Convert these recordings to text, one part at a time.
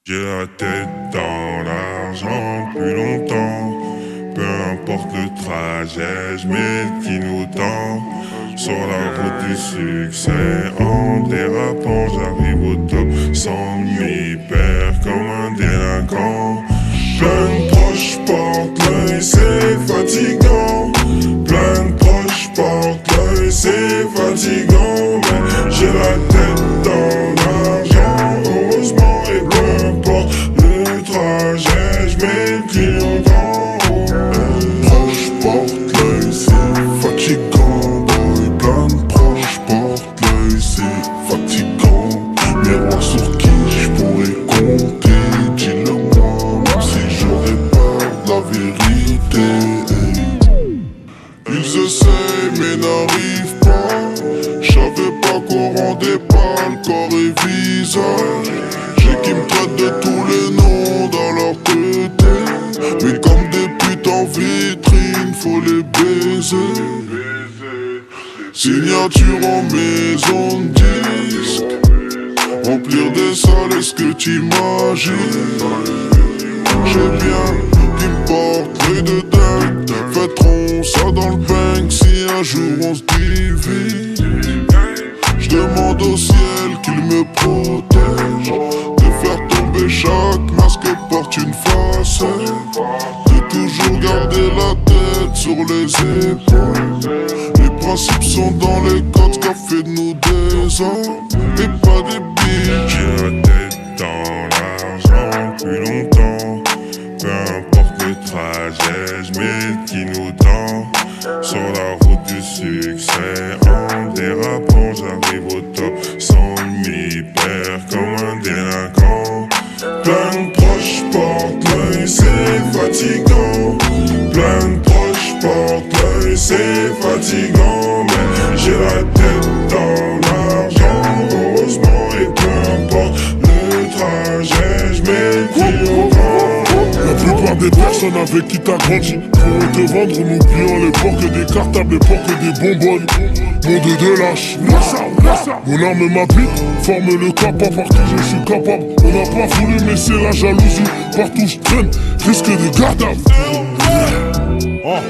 J'ai la tête dans l'argent depuis longtemps. Peu importe le trajet, j'mets le clignotant. Sur la route du succès, en dérapant, j'arrive au top sans m'y perdre comme un délinquant. Plein de proches portent l'œil, c'est fatigant. Plein de proches portent l'œil, c'est fatigant. Mais j'ai la tête dans l'argent, heureusement, et peu importe le trajet, j'mets le clignotant. Proche porte l'œil, c'est fatigant. Plein de proches portent l'œil, c'est fatigant. Miroir sur qui j'pourrais compter, dis-le-moi, même si j'aurais peur de la vérité. Ils essayent mais n'arrivent pas. J'savais pas qu'on rendait pas le corps et visage. J'ai qui me traitent de tous les noms dans leur tête. Mais comme des putes en vitrine, faut les baiser. Signature en maison de disque. Remplir des salles, est-ce que t'imagines? J'ai bien qui me porte l'œil de dingue. Fêterons ça dans le bank si un jour on se divise. J'demande au ciel qu'il me protège. De faire tomber chaque masque porte une facette. De toujours garder la tête sur les épaules. Les principes sont dans les codes qu'a fait de nous des hommes et pas des biches. J'ai la tête dans l'argent depuis longtemps. Peu importe le trajet, j'mets le clignotant. Sur la route du succès, en dérapant, j'arrive au top sans m'y perdre comme un délinquant. Plein de proches portent l'œil, c'est fatigant. Plein de proches portent l'œil, c'est fatigant. Mais j'ai la tête dans l'argent, heureusement, et peu importe le trajet, j'mets le clignotant. La plupart des personnes avec qui t'as grandi pourront te vendre en oubliant les porcs que des cartables, les porcs que des bonbonnes. Monde de lâche, mon âme m'habite, forme le cap à partout je suis capable. On n'a pas voulu mais c'est la jalousie, partout je traîne, risque de garde à vue.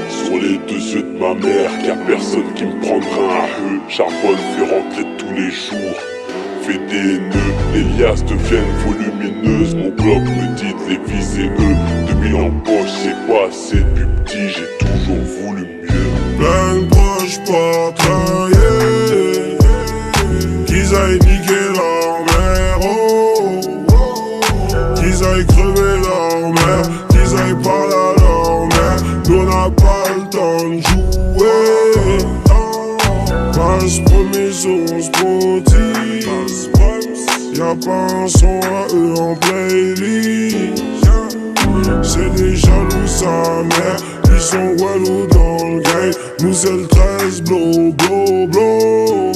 Sur les deux yeux de ma mère, y'a personne qui me prendra un eux. Charbonne fait rentrer tous les jours, fait des nœuds, les liasses deviennent volumineuses. Mon bloc me dit de les viser eux. 2000 en poche c'est pas assez, depuis petit j'ai toujours voulu mieux. Plein de proches portent l'œil, qu'ils aillent niquer leur mère, oh, qu'ils aillent crever leur mère, qu'ils aillent parler à leur mère. Nous on n'a pas le temps de jouer. Passe promis on se protise. Y'a pas un son à eux en playlist. C'est des jaloux sa mère, ils sont walou dans le game. Nous c'est le 13 blow, blow, blow.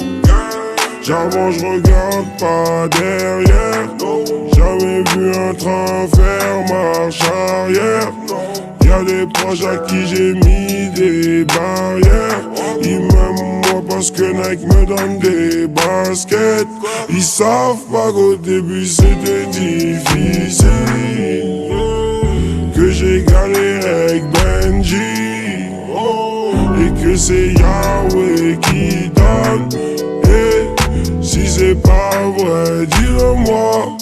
J'avance, j'regarde pas derrière. Jamais vu un train faire marche arrière. Y'a des proches à qui j'ai mis des barrières. Ils m'aiment moi parce que Nike me donne des baskets. Ils savent pas qu'au début c'était difficile, que j'ai galéré avec Benji, et que c'est Yahweh qui donne. Et si c'est pas vrai, dis-le moi.